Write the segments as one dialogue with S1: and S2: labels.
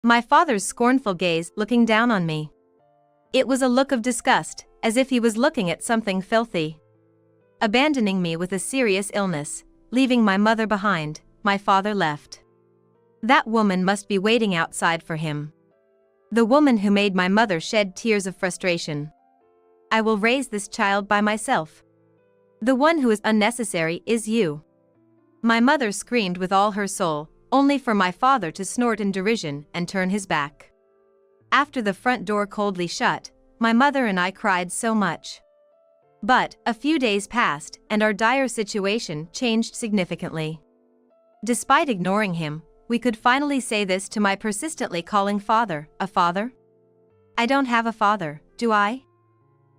S1: My father's scornful gaze looking down on me. It was a look of disgust, as if he was looking at something filthy. Abandoning me with a serious illness, leaving my mother behind, my father left. That woman must be waiting outside for him. The woman who made my mother shed tears of frustration. I will raise this child by myself. The one who is unnecessary is you. My mother screamed with all her soul, only for my father to snort in derision and turn his back. After the front door coldly shut, my mother and I cried so much. But a few days passed and our dire situation changed significantly. Despite ignoring him, we could finally say this to my persistently calling father, a father? I don't have a father, do I?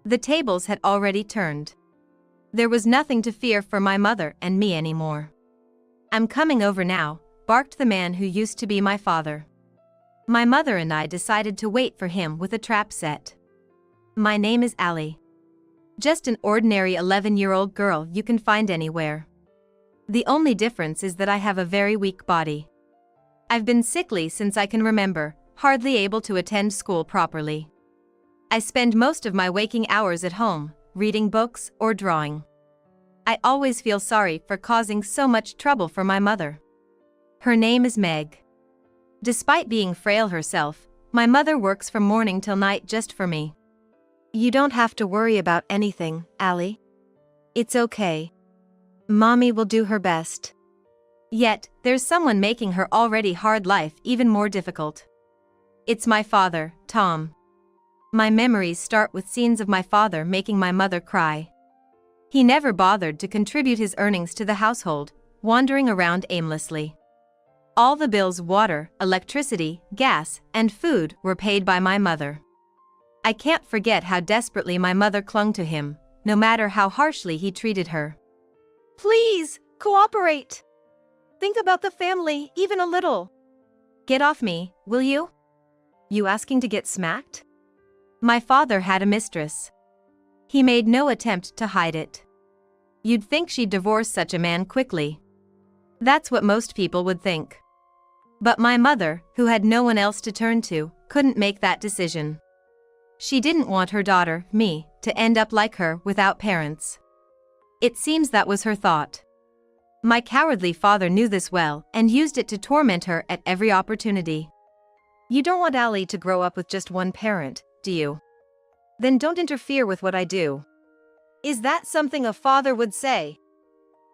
S1: The tables had already turned. There was nothing to fear for my mother and me anymore. I'm coming over now, barked the man who used to be my father. My mother and I decided to wait for him with a trap set. My name is Allie. Just an ordinary 11-year-old girl you can find anywhere. The only difference is that I have a very weak body. I've been sickly since I can remember, hardly able to attend school properly. I spend most of my waking hours at home, reading books or drawing. I always feel sorry for causing so much trouble for my mother. Her name is Meg. Despite being frail herself, my mother works from morning till night just for me. You don't have to worry about anything, Allie. It's okay. Mommy will do her best. Yet, there's someone making her already hard life even more difficult. It's my father, Tom. My memories start with scenes of my father making my mother cry. He never bothered to contribute his earnings to the household, wandering around aimlessly. All the bills, water, electricity, gas, and food were paid by my mother. I can't forget how desperately my mother clung to him, no matter how harshly he treated her. Please, cooperate. Think about the family, even a little. Get off me, will you? You asking to get smacked? My father had a mistress. He made no attempt to hide it. You'd think she'd divorce such a man quickly. That's what most people would think. But my mother, who had no one else to turn to, couldn't make that decision. She didn't want her daughter, me, to end up like her without parents. It seems that was her thought. My cowardly father knew this well and used it to torment her at every opportunity. You don't want Allie to grow up with just one parent, do you? Then don't interfere with what I do. Is that something a father would say?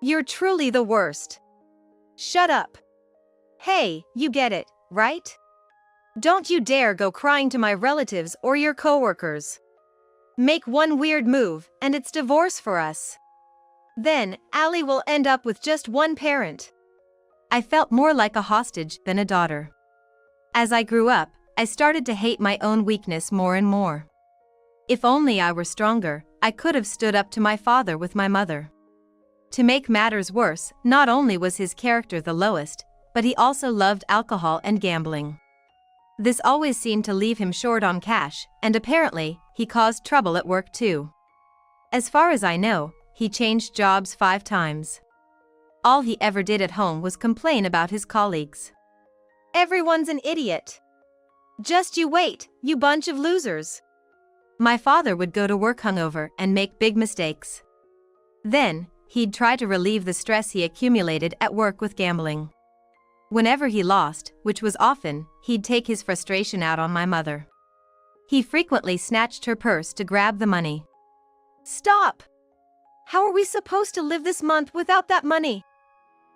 S1: You're truly the worst. Shut up. Hey, you get it, right? Don't you dare go crying to my relatives or your coworkers. Make one weird move, and it's divorce for us. Then, Allie will end up with just one parent. I felt more like a hostage than a daughter. As I grew up, I started to hate my own weakness more and more. If only I were stronger, I could have stood up to my father with my mother. To make matters worse, not only was his character the lowest, but he also loved alcohol and gambling. This always seemed to leave him short on cash, and apparently, he caused trouble at work too. As far as I know, he changed jobs 5 times. All he ever did at home was complain about his colleagues. Everyone's an idiot. Just you wait, you bunch of losers. My father would go to work hungover and make big mistakes. Then, he'd try to relieve the stress he accumulated at work with gambling. Whenever he lost, which was often, he'd take his frustration out on my mother. He frequently snatched her purse to grab the money. Stop! How are we supposed to live this month without that money?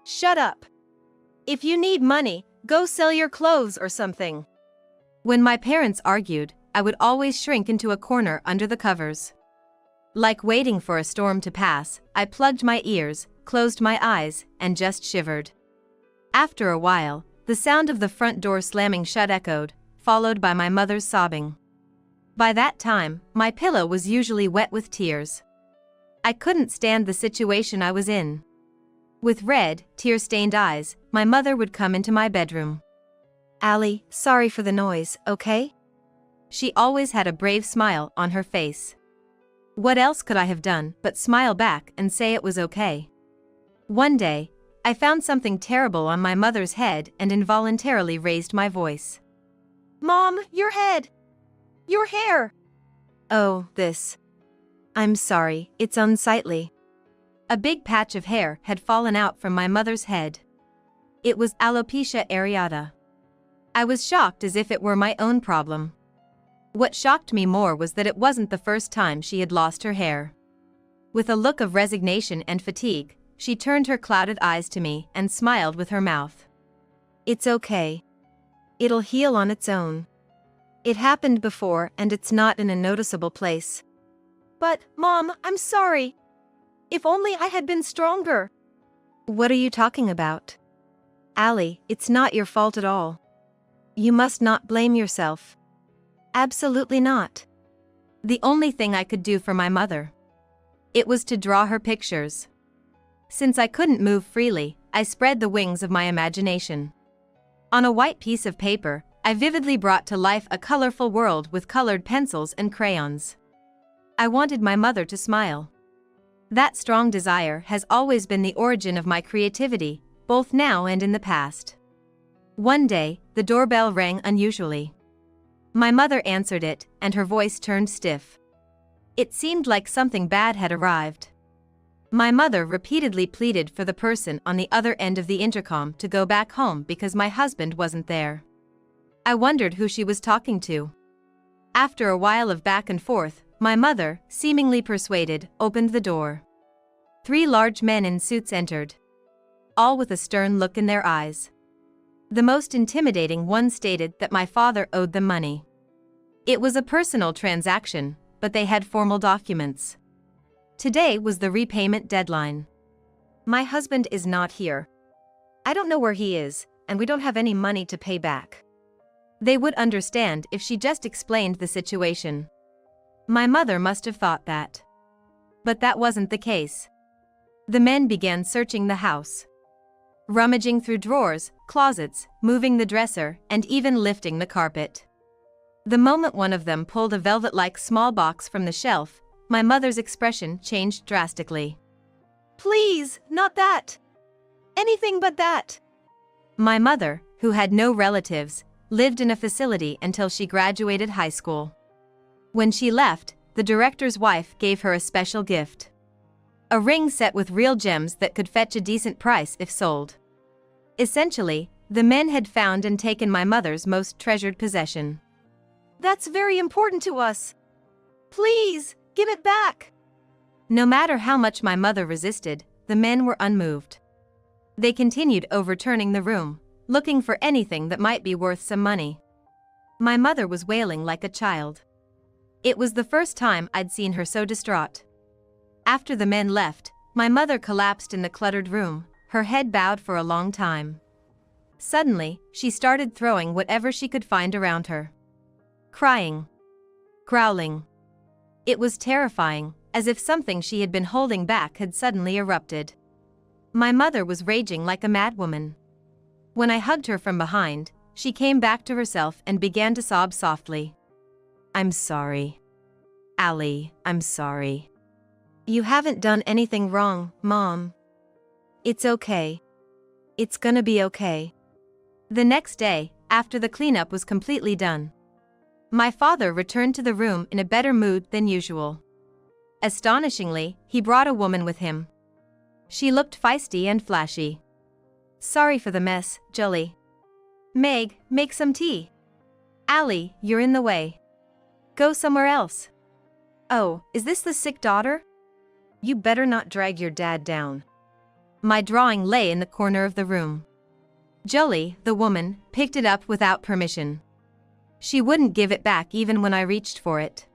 S1: Shut up. If you need money, go sell your clothes or something. When my parents argued, I would always shrink into a corner under the covers. Like waiting for a storm to pass, I plugged my ears, closed my eyes, and just shivered. After a while, the sound of the front door slamming shut echoed, followed by my mother's sobbing. By that time, my pillow was usually wet with tears. I couldn't stand the situation I was in. With red, tear-stained eyes, my mother would come into my bedroom. Allie, sorry for the noise, okay? She always had a brave smile on her face. What else could I have done but smile back and say it was okay? One day, I found something terrible on my mother's head and involuntarily raised my voice. Mom, your head! Your hair! Oh, this. I'm sorry, it's unsightly. A big patch of hair had fallen out from my mother's head. It was alopecia areata. I was shocked as if it were my own problem. What shocked me more was that it wasn't the first time she had lost her hair. With a look of resignation and fatigue, she turned her clouded eyes to me and smiled with her mouth. It's okay. It'll heal on its own. It happened before and it's not in a noticeable place. But, Mom, I'm sorry. If only I had been stronger. What are you talking about? Allie, it's not your fault at all. You must not blame yourself. Absolutely not. The only thing I could do for my mother. It was to draw her pictures. Since I couldn't move freely, I spread the wings of my imagination. On a white piece of paper, I vividly brought to life a colorful world with colored pencils and crayons. I wanted my mother to smile. That strong desire has always been the origin of my creativity, both now and in the past. One day, the doorbell rang unusually. My mother answered it, and her voice turned stiff. It seemed like something bad had arrived. My mother repeatedly pleaded for the person on the other end of the intercom to go back home because my husband wasn't there. I wondered who she was talking to. After a while of back and forth, my mother, seemingly persuaded, opened the door. 3 large men in suits entered. All with a stern look in their eyes. The most intimidating one stated that my father owed them money. It was a personal transaction, but they had formal documents. Today was the repayment deadline. My husband is not here. I don't know where he is, and we don't have any money to pay back. They would understand if she just explained the situation. My mother must have thought that. But that wasn't the case. The men began searching the house. Rummaging through drawers, closets, moving the dresser, and even lifting the carpet. The moment one of them pulled a velvet-like small box from the shelf, my mother's expression changed drastically. Please, not that. Anything but that. My mother, who had no relatives, lived in a facility until she graduated high school. When she left, the director's wife gave her a special gift. A ring set with real gems that could fetch a decent price if sold. Essentially, the men had found and taken my mother's most treasured possession. That's very important to us. Please, give it back. No matter how much my mother resisted, the men were unmoved. They continued overturning the room, looking for anything that might be worth some money. My mother was wailing like a child. It was the first time I'd seen her so distraught. After the men left, my mother collapsed in the cluttered room, her head bowed for a long time. Suddenly, she started throwing whatever she could find around her. Crying. Growling. It was terrifying, as if something she had been holding back had suddenly erupted. My mother was raging like a madwoman. When I hugged her from behind, she came back to herself and began to sob softly. I'm sorry. Allie, I'm sorry. You haven't done anything wrong, Mom. It's okay. It's gonna be okay. The next day, after the cleanup was completely done, my father returned to the room in a better mood than usual. Astonishingly, he brought a woman with him. She looked feisty and flashy. Sorry for the mess, Julie. Meg, make some tea. Allie, you're in the way. Go somewhere else. Oh, is this the sick daughter? You better not drag your dad down. My drawing lay in the corner of the room. Julie, the woman, picked it up without permission. She wouldn't give it back even when I reached for it.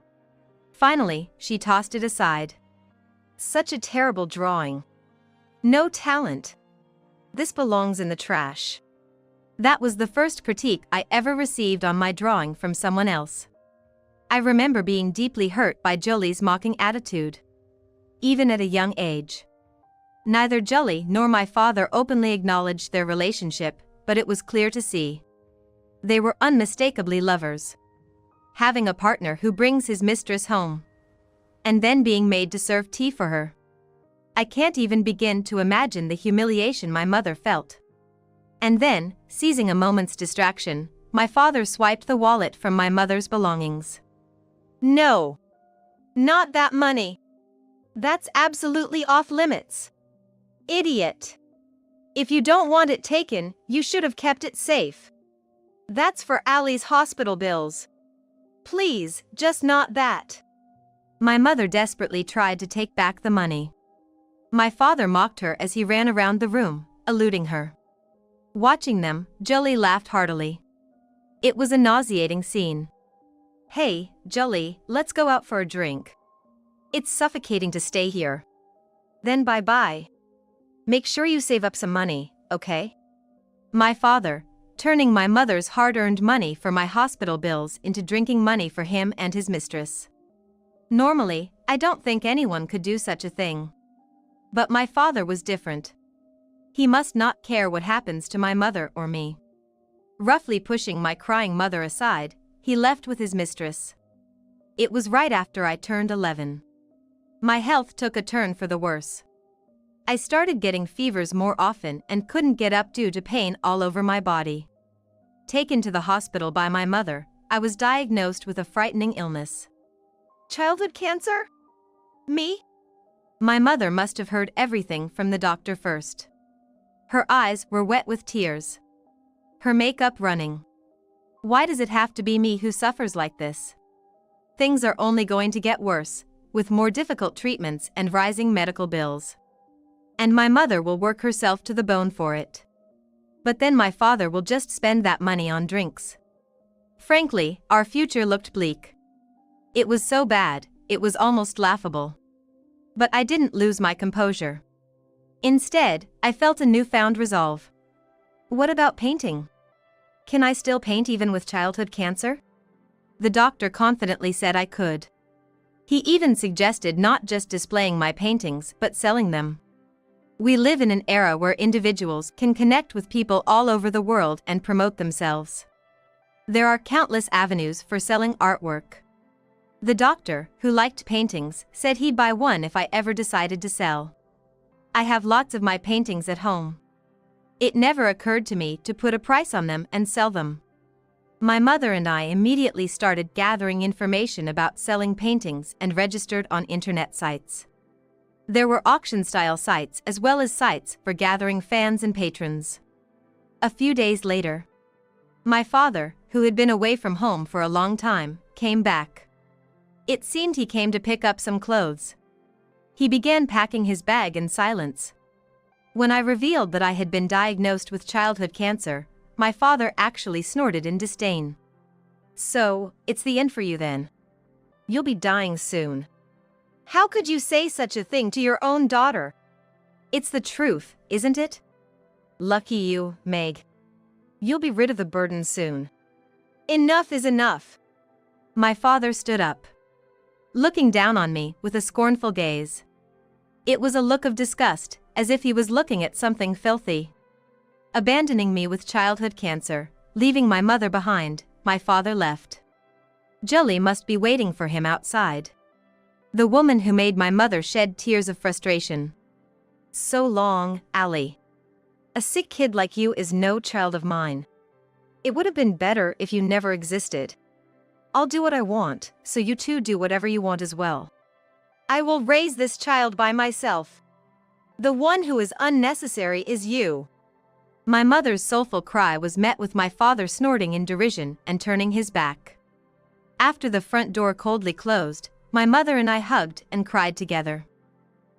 S1: Finally, she tossed it aside. Such a terrible drawing. No talent. This belongs in the trash. That was the first critique I ever received on my drawing from someone else. I remember being deeply hurt by Jolie's mocking attitude. Even at a young age. Neither Julie nor my father openly acknowledged their relationship, but it was clear to see. They were unmistakably lovers. Having a partner who brings his mistress home. And then being made to serve tea for her. I can't even begin to imagine the humiliation my mother felt. And then, seizing a moment's distraction, my father swiped the wallet from my mother's belongings. No. Not that money. That's absolutely off limits. Idiot. If you don't want it taken, you should have kept it safe. That's for Allie's hospital bills. Please, just not that. My mother desperately tried to take back the money. My father mocked her as he ran around the room, eluding her. Watching them, Jolie laughed heartily. It was a nauseating scene. Hey, Jolie, let's go out for a drink. It's suffocating to stay here. Then bye-bye. Make sure you save up some money, okay? My father, turning my mother's hard-earned money for my hospital bills into drinking money for him and his mistress. Normally, I don't think anyone could do such a thing. But my father was different. He must not care what happens to my mother or me. Roughly pushing my crying mother aside, he left with his mistress. It was right after I turned 11. My health took a turn for the worse. I started getting fevers more often and couldn't get up due to pain all over my body. Taken to the hospital by my mother, I was diagnosed with a frightening illness. Childhood cancer? Me? My mother must have heard everything from the doctor first. Her eyes were wet with tears. Her makeup running. Why does it have to be me who suffers like this? Things are only going to get worse, with more difficult treatments and rising medical bills. And my mother will work herself to the bone for it. But then my father will just spend that money on drinks. Frankly, our future looked bleak. It was so bad, it was almost laughable. But I didn't lose my composure. Instead, I felt a newfound resolve. What about painting? Can I still paint even with childhood cancer? The doctor confidently said I could. He even suggested not just displaying my paintings but selling them. We live in an era where individuals can connect with people all over the world and promote themselves. There are countless avenues for selling artwork. The doctor, who liked paintings, said he'd buy one if I ever decided to sell. I have lots of my paintings at home. It never occurred to me to put a price on them and sell them. My mother and I immediately started gathering information about selling paintings and registered on internet sites. There were auction-style sites as well as sites for gathering fans and patrons. A few days later, my father, who had been away from home for a long time, came back. It seemed he came to pick up some clothes. He began packing his bag in silence. When I revealed that I had been diagnosed with childhood cancer, my father actually snorted in disdain. So, it's the end for you then. You'll be dying soon. How could you say such a thing to your own daughter? It's the truth, isn't it? Lucky you, Meg. You'll be rid of the burden soon. Enough is enough. My father stood up, looking down on me with a scornful gaze. It was a look of disgust, as if he was looking at something filthy. Abandoning me with childhood cancer, leaving my mother behind, my father left. Jolie must be waiting for him outside. The woman who made my mother shed tears of frustration. So long, Allie. A sick kid like you is no child of mine. It would have been better if you never existed. I'll do what I want, so you two do whatever you want as well. I will raise this child by myself. The one who is unnecessary is you. My mother's soulful cry was met with my father snorting in derision and turning his back. After the front door coldly closed, my mother and I hugged and cried together.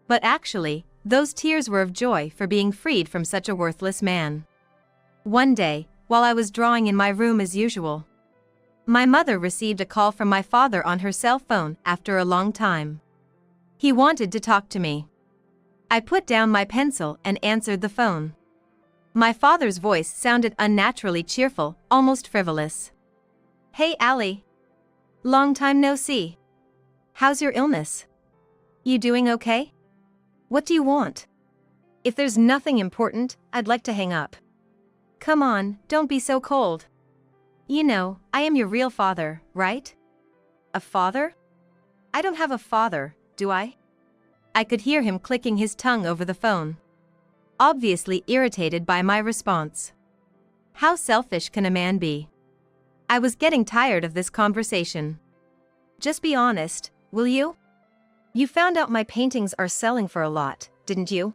S1: But actually, those tears were of joy for being freed from such a worthless man. One day, while I was drawing in my room as usual, my mother received a call from my father on her cell phone after a long time. He wanted to talk to me. I put down my pencil and answered the phone. My father's voice sounded unnaturally cheerful, almost frivolous. Hey Allie. Long time no see. How's your illness? You doing okay? What do you want? If there's nothing important, I'd like to hang up. Come on, don't be so cold. You know, I am your real father, right? A father? I don't have a father, do I? I could hear him clicking his tongue over the phone, obviously irritated by my response. How selfish can a man be? I was getting tired of this conversation. Just be honest, will you? You found out my paintings are selling for a lot, didn't you?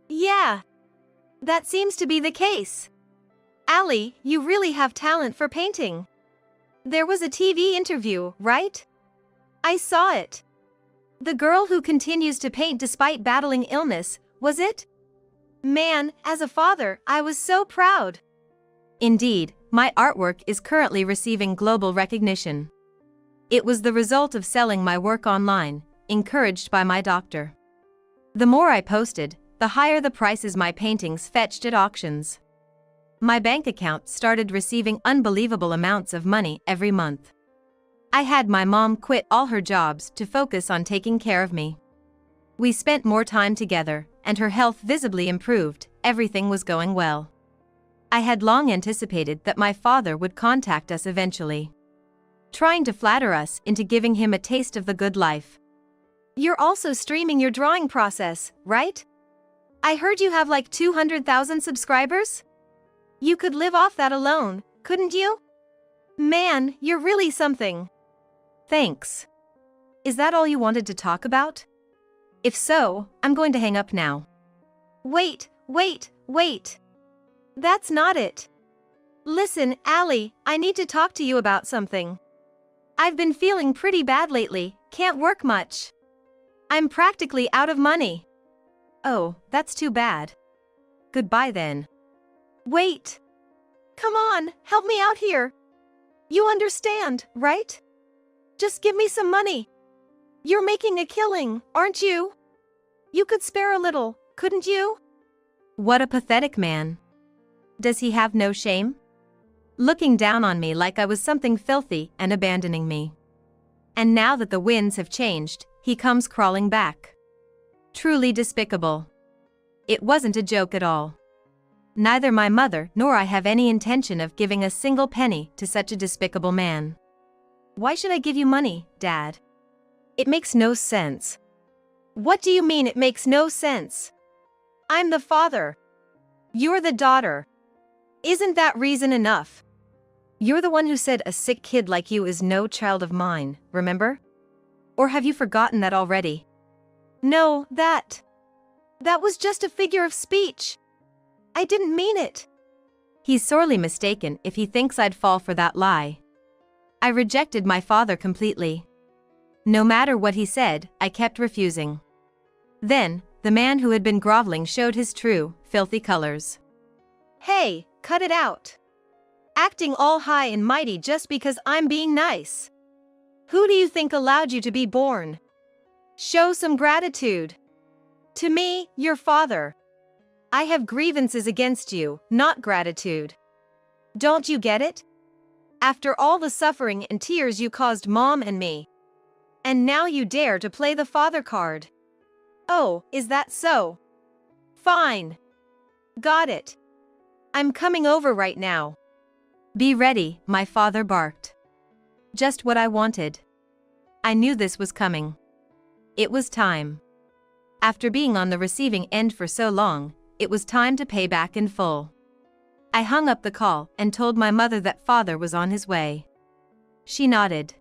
S1: Yeah. That seems to be the case. Ali, you really have talent for painting. There was a TV interview, right? I saw it. The girl who continues to paint despite battling illness, was it? Man, as a father, I was so proud. Indeed, my artwork is currently receiving global recognition. It was the result of selling my work online, encouraged by my doctor. The more I posted, the higher the prices my paintings fetched at auctions. My bank account started receiving unbelievable amounts of money every month. I had my mom quit all her jobs to focus on taking care of me. We spent more time together, and her health visibly improved. Everything was going well. I had long anticipated that my father would contact us eventually, trying to flatter us into giving him a taste of the good life. You're also streaming your drawing process, right? I heard you have like 200,000 subscribers? You could live off that alone, couldn't you? Man, you're really something. Thanks. Is that all you wanted to talk about? If so, I'm going to hang up now. Wait. That's not it. Listen, Ali, I need to talk to you about something. I've been feeling pretty bad lately, can't work much. I'm practically out of money. Oh, that's too bad. Goodbye then. Wait. Come on, help me out here. You understand, right? Just give me some money. You're making a killing, aren't you? You could spare a little, couldn't you? What a pathetic man. Does he have no shame? Looking down on me like I was something filthy and abandoning me. And now that the winds have changed, he comes crawling back. Truly despicable. It wasn't a joke at all. Neither my mother nor I have any intention of giving a single penny to such a despicable man. Why should I give you money, Dad? It makes no sense. What do you mean it makes no sense? I'm the father. You're the daughter. Isn't that reason enough? You're the one who said a sick kid like you is no child of mine, remember? Or have you forgotten that already? No, that was just a figure of speech. I didn't mean it. He's sorely mistaken if he thinks I'd fall for that lie. I rejected my father completely. No matter what he said, I kept refusing. Then, the man who had been groveling showed his true, filthy colors. Hey, cut it out. Acting all high and mighty just because I'm being nice. Who do you think allowed you to be born? Show some gratitude. To me, your father. I have grievances against you, not gratitude. Don't you get it? After all the suffering and tears you caused Mom and me. And now you dare to play the father card. Oh, is that so? Fine. Got it. I'm coming over right now. Be ready, my father barked. Just what I wanted. I knew this was coming. It was time. After being on the receiving end for so long, it was time to pay back in full. I hung up the call and told my mother that father was on his way. She nodded.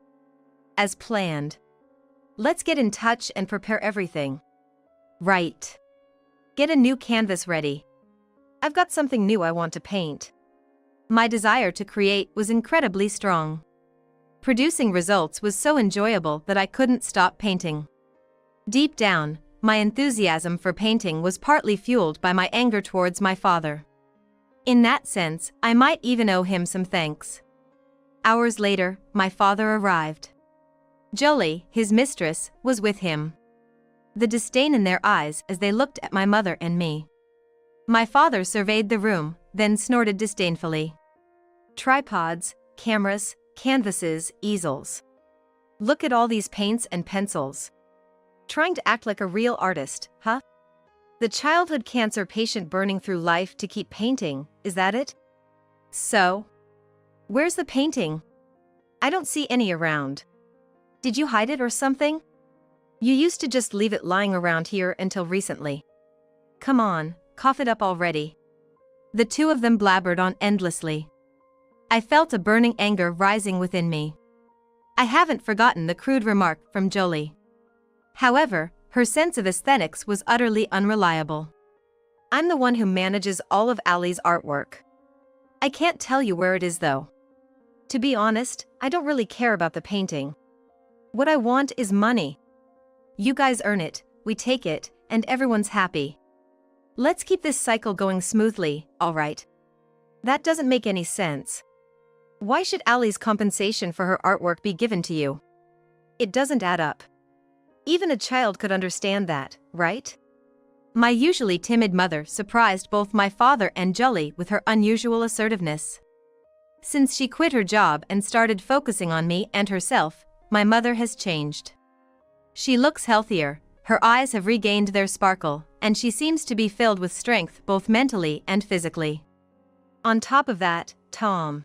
S1: As planned. Let's get in touch and prepare everything. Right. Get a new canvas ready. I've got something new I want to paint. My desire to create was incredibly strong. Producing results was so enjoyable that I couldn't stop painting. Deep down, my enthusiasm for painting was partly fueled by my anger towards my father. In that sense, I might even owe him some thanks. Hours later, my father arrived. Jolie, his mistress, was with him. The disdain in their eyes as they looked at my mother and me. My father surveyed the room, then snorted disdainfully. Tripods, cameras, canvases, easels. Look at all these paints and pencils. Trying to act like a real artist, huh? The childhood cancer patient burning through life to keep painting, is that it? So? Where's the painting? I don't see any around. Did you hide it or something? You used to just leave it lying around here until recently. Come on, cough it up already. The two of them blabbered on endlessly. I felt a burning anger rising within me. I haven't forgotten the crude remark from Jolie. However, her sense of aesthetics was utterly unreliable. I'm the one who manages all of Ali's artwork. I can't tell you where it is though. To be honest, I don't really care about the painting. What I want is money. You guys earn it, we take it, and everyone's happy. Let's keep this cycle going smoothly, alright? That doesn't make any sense. Why should Ali's compensation for her artwork be given to you? It doesn't add up. Even a child could understand that, right? My usually timid mother surprised both my father and Jolie with her unusual assertiveness. Since she quit her job and started focusing on me and herself, my mother has changed. She looks healthier, her eyes have regained their sparkle, and she seems to be filled with strength both mentally and physically. On top of that, Tom.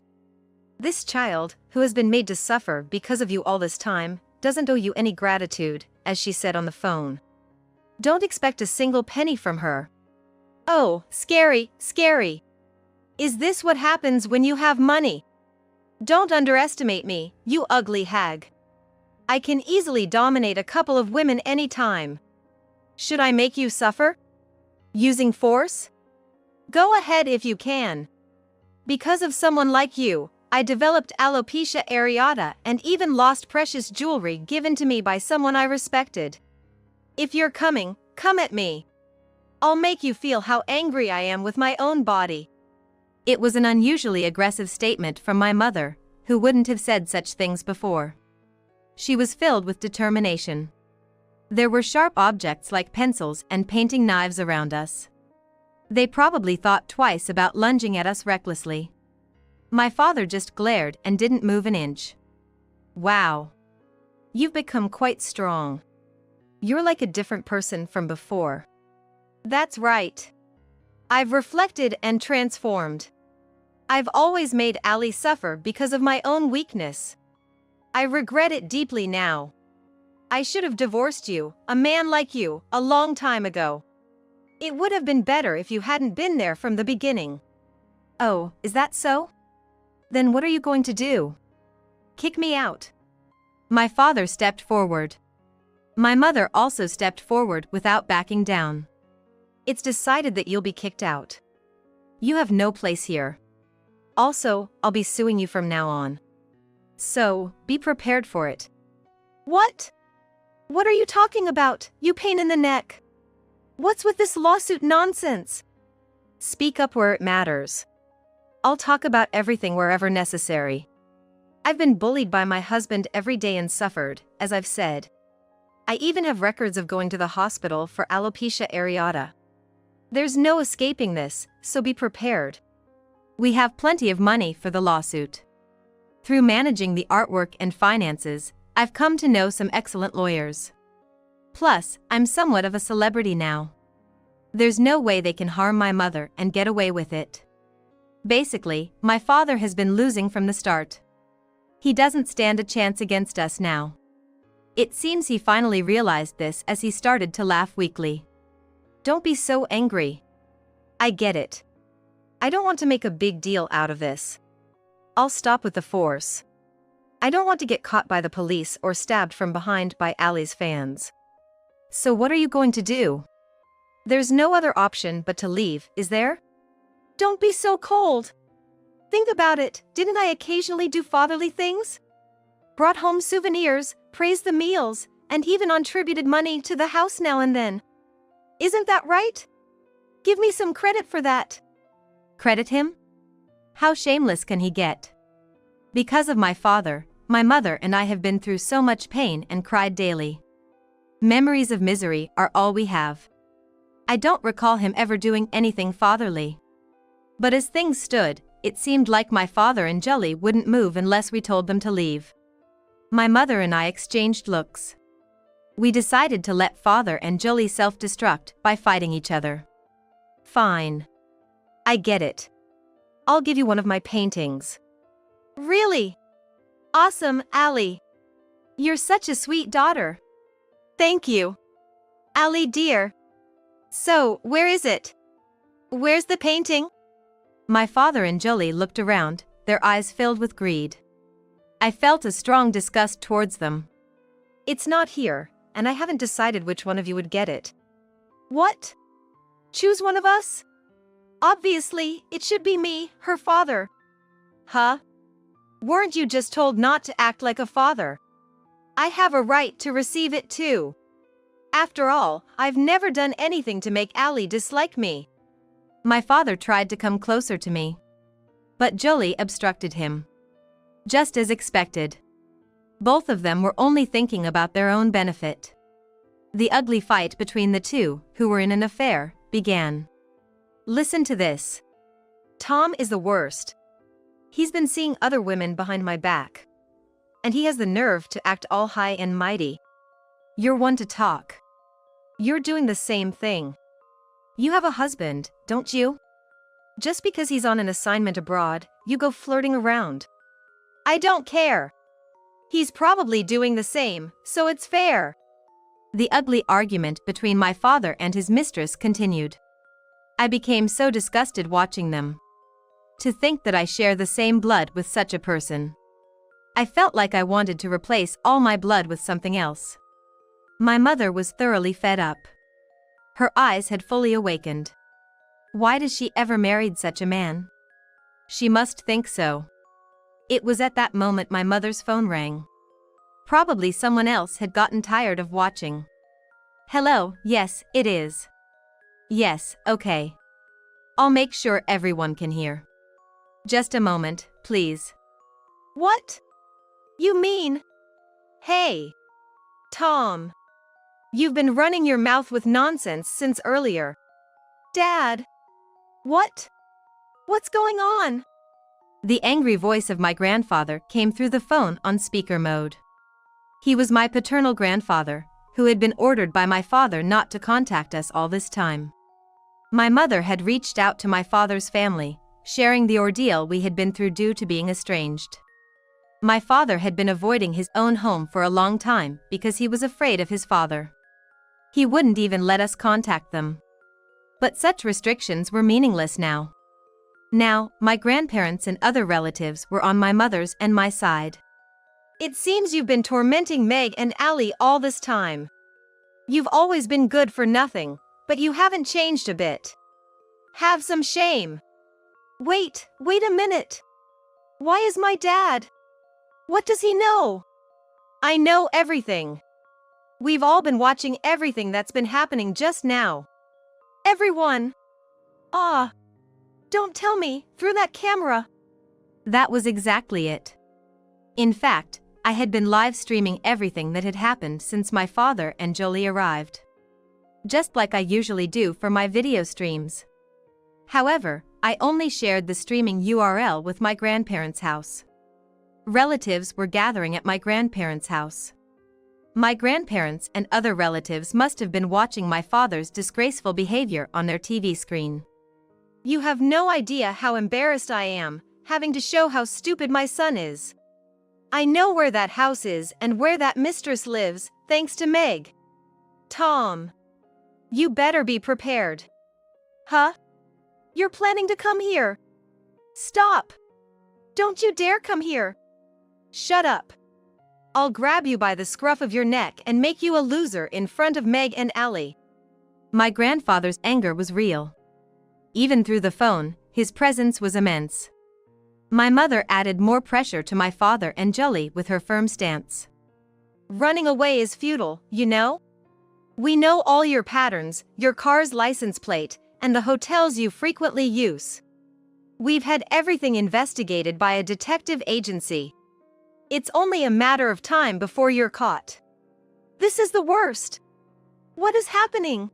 S1: This child, who has been made to suffer because of you all this time, doesn't owe you any gratitude, as she said on the phone. Don't expect a single penny from her. Oh, scary, scary. Is this what happens when you have money? Don't underestimate me, you ugly hag. I can easily dominate a couple of women anytime. Should I make you suffer? Using force? Go ahead if you can. Because of someone like you, I developed alopecia areata and even lost precious jewelry given to me by someone I respected. If you're coming, come at me. I'll make you feel how angry I am with my own body. It was an unusually aggressive statement from my mother, who wouldn't have said such things before. She was filled with determination. There were sharp objects like pencils and painting knives around us. They probably thought twice about lunging at us recklessly. My father just glared and didn't move an inch. Wow. You've become quite strong. You're like a different person from before. That's right. I've reflected and transformed. I've always made Ali suffer because of my own weakness. I regret it deeply now. I should have divorced you, a man like you, a long time ago. It would have been better if you hadn't been there from the beginning. Oh, is that so? Then what are you going to do? Kick me out. My father stepped forward. My mother also stepped forward without backing down. It's decided that you'll be kicked out. You have no place here. Also, I'll be suing you from now on. So, be prepared for it. What? What are you talking about, you pain in the neck? What's with this lawsuit nonsense? Speak up where it matters. I'll talk about everything wherever necessary. I've been bullied by my husband every day and suffered, as I've said. I even have records of going to the hospital for alopecia areata. There's no escaping this, so be prepared. We have plenty of money for the lawsuit. Through managing the artwork and finances, I've come to know some excellent lawyers. Plus, I'm somewhat of a celebrity now. There's no way they can harm my mother and get away with it. Basically, my father has been losing from the start. He doesn't stand a chance against us now. It seems he finally realized this as he started to laugh weakly. Don't be so angry. I get it. I don't want to make a big deal out of this. I'll stop with the force. I don't want to get caught by the police or stabbed from behind by Ali's fans. So what are you going to do? There's no other option but to leave, is there? Don't be so cold. Think about it, didn't I occasionally do fatherly things? Brought home souvenirs, praised the meals, and even contributed money to the house now and then. Isn't that right? Give me some credit for that. Credit him? How shameless can he get? Because of my father, my mother and I have been through so much pain and cried daily. Memories of misery are all we have. I don't recall him ever doing anything fatherly. But as things stood, it seemed like my father and Jolie wouldn't move unless we told them to leave. My mother and I exchanged looks. We decided to let father and Jolie self-destruct by fighting each other. Fine. I get it. I'll give you one of my paintings. Really? Awesome, Ali. You're such a sweet daughter. Thank you. Ali dear. So, where is it? Where's the painting? My father and Jolie looked around, their eyes filled with greed. I felt a strong disgust towards them. "It's not here, and I haven't decided which one of you would get it." "What? Choose one of us? Obviously, it should be me, her father." "Huh? Weren't you just told not to act like a father? I have a right to receive it too. After all, I've never done anything to make Allie dislike me." My father tried to come closer to me, but Jolie obstructed him. Just as expected. Both of them were only thinking about their own benefit. The ugly fight between the two, who were in an affair, began. "Listen to this. Tom is the worst. He's been seeing other women behind my back. And he has the nerve to act all high and mighty. You're one to talk. You're doing the same thing. You have a husband, don't you? Just because he's on an assignment abroad, you go flirting around. I don't care. He's probably doing the same, so it's fair." The ugly argument between my father and his mistress continued. I became so disgusted watching them. To think that I share the same blood with such a person. I felt like I wanted to replace all my blood with something else. My mother was thoroughly fed up. Her eyes had fully awakened. Why does she ever married such a man? She must think so. It was at that moment my mother's phone rang. Probably someone else had gotten tired of watching. "Hello, yes, it is." "Yes, okay. I'll make sure everyone can hear. Just a moment, please." "What? You mean? Hey, Tom. You've been running your mouth with nonsense since earlier." "Dad. What? What's going on?" The angry voice of my grandfather came through the phone on speaker mode. He was my paternal grandfather, who had been ordered by my father not to contact us all this time. My mother had reached out to my father's family, sharing the ordeal we had been through due to being estranged. My father had been avoiding his own home for a long time because he was afraid of his father. He wouldn't even let us contact them. But such restrictions were meaningless now. Now, my grandparents and other relatives were on my mother's and my side. "It seems you've been tormenting Meg and Allie all this time. You've always been good for nothing, but you haven't changed a bit. Have some shame." Wait a minute. Why is my dad? What does he know?" "I know everything. We've all been watching everything that's been happening just now." "Everyone? Ah. Don't tell me, through that camera." That was exactly it. In fact, I had been live streaming everything that had happened since my father and Jolie arrived. Just like I usually do for my video streams. However, I only shared the streaming URL with my grandparents' house. Relatives were gathering at my grandparents' house. My grandparents and other relatives must have been watching my father's disgraceful behavior on their TV screen. "You have no idea how embarrassed I am, having to show how stupid my son is. I know where that house is and where that mistress lives, thanks to Meg. Tom. You better be prepared." "Huh? You're planning to come here? Stop! Don't you dare come here! Shut up! I'll grab you by the scruff of your neck and make you a loser in front of Meg and Allie." My grandfather's anger was real. Even through the phone, his presence was immense. My mother added more pressure to my father and Jolie with her firm stance. "Running away is futile, you know? We know all your patterns, your car's license plate, and the hotels you frequently use. We've had everything investigated by a detective agency. It's only a matter of time before you're caught." "This is the worst. What is happening?"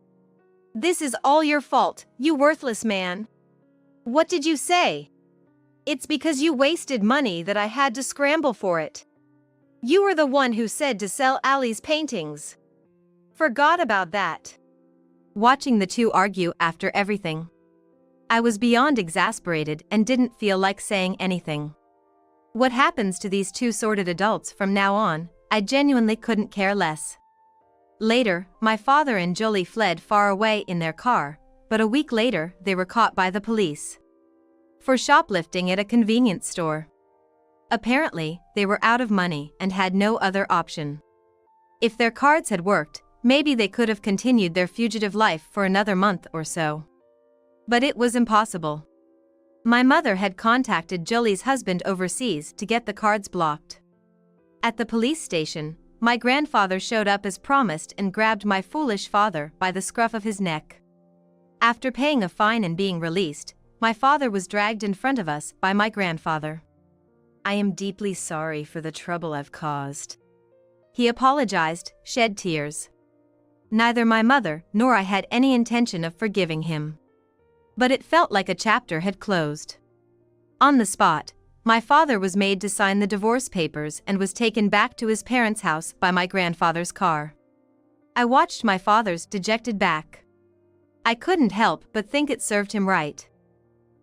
S1: "This is all your fault, you worthless man." "What did you say?" "It's because you wasted money that I had to scramble for it. You were the one who said to sell Allie's paintings. Forgot about that." Watching the two argue after everything, I was beyond exasperated and didn't feel like saying anything. What happens to these two sordid adults from now on, I genuinely couldn't care less. Later, my father and Jolie fled far away in their car, but a week later they were caught by the police. for shoplifting at a convenience store. Apparently, they were out of money and had no other option. If their cards had worked, maybe they could have continued their fugitive life for another month or so. But it was impossible. My mother had contacted Jolie's husband overseas to get the cards blocked. At the police station, my grandfather showed up as promised and grabbed my foolish father by the scruff of his neck. After paying a fine and being released, my father was dragged in front of us by my grandfather. "I am deeply sorry for the trouble I've caused." He apologized, shed tears. Neither my mother nor I had any intention of forgiving him. But it felt like a chapter had closed. On the spot, my father was made to sign the divorce papers and was taken back to his parents' house by my grandfather's car. I watched my father's dejected back. I couldn't help but think it served him right.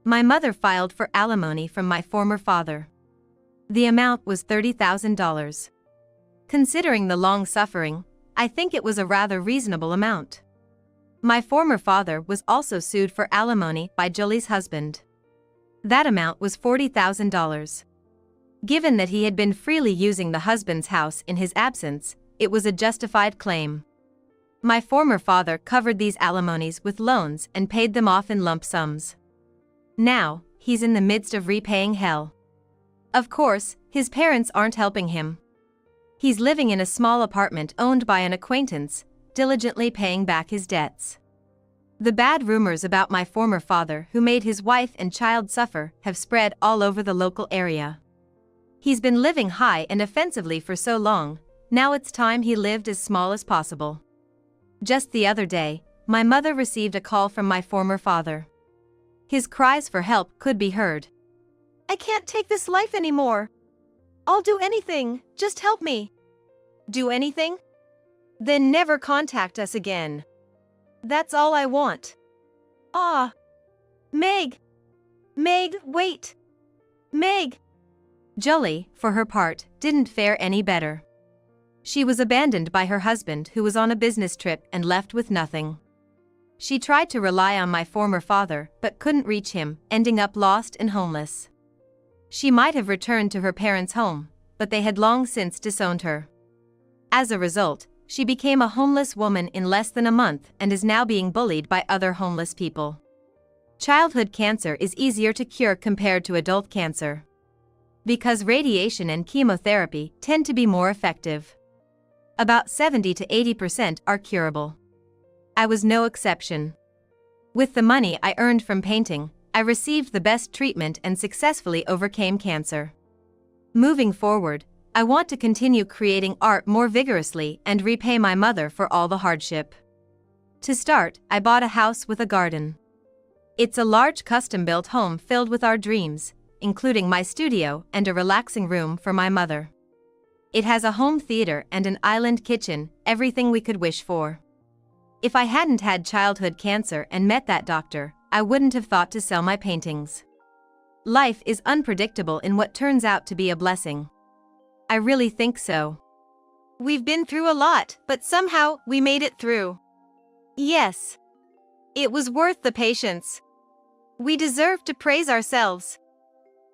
S1: My mother filed for alimony from my former father. The amount was $30,000. Considering the long suffering, I think it was a rather reasonable amount. My former father was also sued for alimony by Jolie's husband. That amount was $40,000. Given that he had been freely using the husband's house in his absence, it was a justified claim. My former father covered these alimonies with loans and paid them off in lump sums. Now, he's in the midst of repaying hell. Of course, his parents aren't helping him. He's living in a small apartment owned by an acquaintance, diligently paying back his debts. The bad rumors about my former father, who made his wife and child suffer, have spread all over the local area. He's been living high and offensively for so long, now it's time he lived as small as possible. Just the other day, my mother received a call from my former father. His cries for help could be heard. "I can't take this life anymore. I'll do anything, just help me." "Do anything? Then never contact us again. That's all I want." "Ah. Meg. Meg, wait. Meg." Jolie, for her part, didn't fare any better. She was abandoned by her husband, who was on a business trip and left with nothing. She tried to rely on my former father but couldn't reach him, ending up lost and homeless. She might have returned to her parents' home, but they had long since disowned her. As a result, she became a homeless woman in less than a month and is now being bullied by other homeless people. Childhood cancer is easier to cure compared to adult cancer, because radiation and chemotherapy tend to be more effective. About 70 to 80% are curable. I was no exception. With the money I earned from painting, I received the best treatment and successfully overcame cancer. Moving forward, I want to continue creating art more vigorously and repay my mother for all the hardship. To start, I bought a house with a garden. It's a large custom-built home filled with our dreams, including my studio and a relaxing room for my mother. It has a home theater and an island kitchen, everything we could wish for. If I hadn't had childhood cancer and met that doctor, I wouldn't have thought to sell my paintings. Life is unpredictable in what turns out to be a blessing. I really think so. We've been through a lot, but somehow we made it through. Yes. It was worth the patience. We deserve to praise ourselves.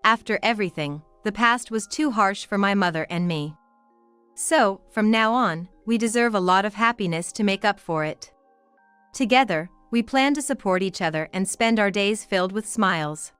S1: After everything, the past was too harsh for my mother and me. So, from now on, we deserve a lot of happiness to make up for it. Together, we plan to support each other and spend our days filled with smiles.